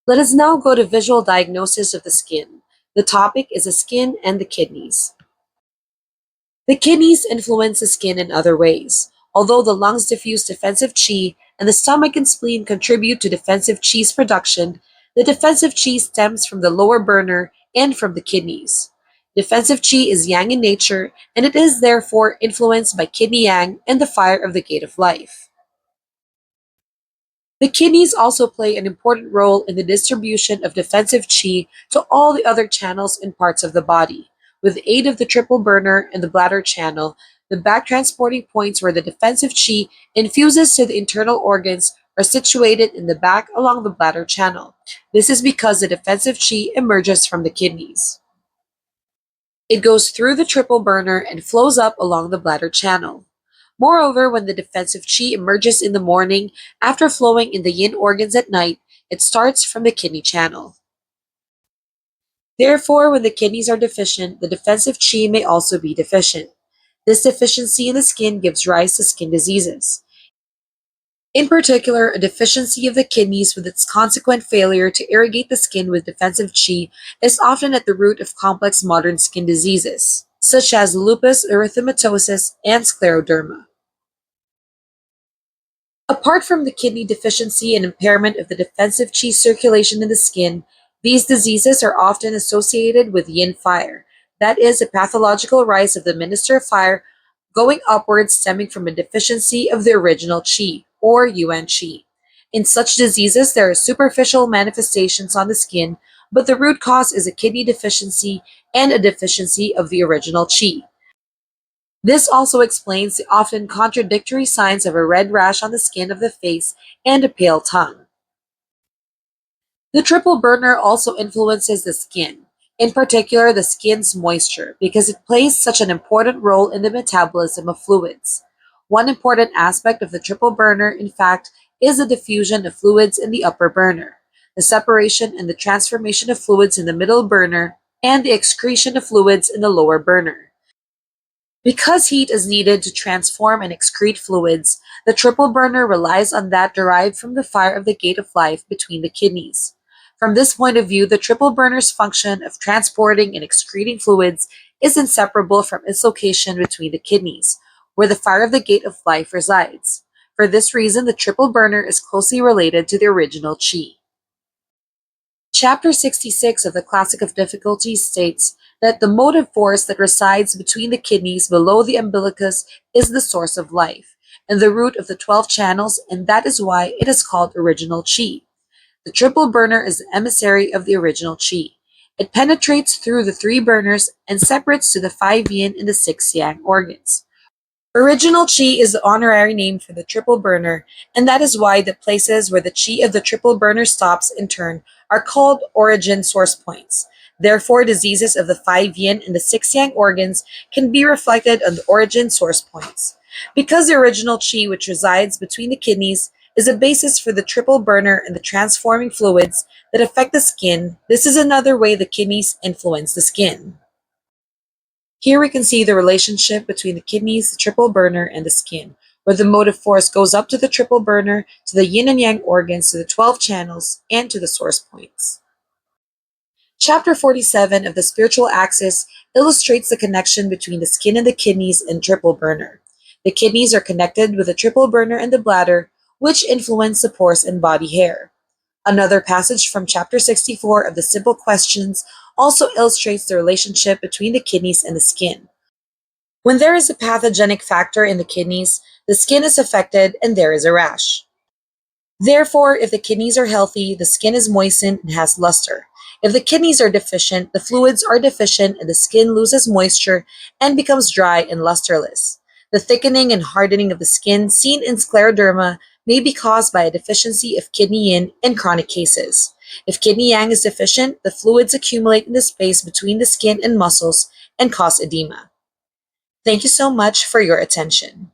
Let us now go to visual diagnosis of the skin. The topic is the skin and the kidneys. The kidneys influence the skin in other ways. Although the lungs diffuse defensive qi and the stomach and spleen contribute to defensive qi's production, the defensive qi stems from the lower burner and from the kidneys. Defensive qi is yang in nature, and it is therefore influenced by kidney yang and the fire of the gate of life. The kidneys also play an important role in the distribution of defensive qi to all the other channels and parts of the body. With the aid of the triple burner and the bladder channel, the back transporting points where the defensive qi infuses to the internal organs are situated in the back along the bladder channel. This is because the defensive qi emerges from the kidneys. It goes through the triple burner and flows up along the bladder channel. Moreover, when the defensive qi emerges in the morning after flowing in the yin organs at night, it starts from the kidney channel. Therefore, when the kidneys are deficient, the defensive qi may also be deficient. This deficiency in the skin gives rise to skin diseases. In particular, a deficiency of the kidneys with its consequent failure to irrigate the skin with defensive qi is often at the root of complex modern skin diseases, such as lupus erythematosus and scleroderma. Apart from the kidney deficiency and impairment of the defensive qi circulation in the skin, these diseases are often associated with yin fire, that is, a pathological rise of the minister of fire going upwards stemming from a deficiency of the original qi, or yuan qi. In such diseases, there are superficial manifestations on the skin, but the root cause is a kidney deficiency and a deficiency of the original qi. This also explains the often contradictory signs of a red rash on the skin of the face and a pale tongue. The triple burner also influences the skin, in particular the skin's moisture, because it plays such an important role in the metabolism of fluids. One important aspect of the triple burner, in fact, is the diffusion of fluids in the upper burner, the separation and the transformation of fluids in the middle burner, and the excretion of fluids in the lower burner. Because heat is needed to transform and excrete fluids, the triple burner relies on that derived from the fire of the gate of life between the kidneys. From this point of view, the triple burner's function of transporting and excreting fluids is inseparable from its location between the kidneys, where the fire of the gate of life resides. For this reason, the triple burner is closely related to the original qi. Chapter 66 of the Classic of Difficulties states that the motive force that resides between the kidneys below the umbilicus is the source of life, and the root of the 12 channels, and that is why it is called original qi. The triple burner is the emissary of the original qi. It penetrates through the 3 burners and separates to the 5 yin and the 6 yang organs. Original qi is the honorary name for the triple burner, and that is why the places where the qi of the triple burner stops in turn are called origin source points. Therefore, diseases of the 5 yin and the 6 yang organs can be reflected on the origin source points. Because the original qi which resides between the kidneys is a basis for the triple burner and the transforming fluids that affect the skin, this is another way the kidneys influence the skin. Here we can see the relationship between the kidneys, the triple burner, and the skin, where the motive force goes up to the triple burner, to the yin and yang organs, to the 12 channels, and to the source points. Chapter 47 of the Spiritual Axis illustrates the connection between the skin and the kidneys and triple burner. The kidneys are connected with the triple burner and the bladder, which influence the pores and body hair. Another passage from chapter 64 of the Simple Questions also illustrates the relationship between the kidneys and the skin. When there is a pathogenic factor in the kidneys, the skin is affected and there is a rash. Therefore, if the kidneys are healthy, the skin is moistened and has luster. If the kidneys are deficient, the fluids are deficient and the skin loses moisture and becomes dry and lusterless. The thickening and hardening of the skin seen in scleroderma may be caused by a deficiency of kidney yin in chronic cases. If kidney yang is deficient, the fluids accumulate in the space between the skin and muscles and cause edema. Thank you so much for your attention.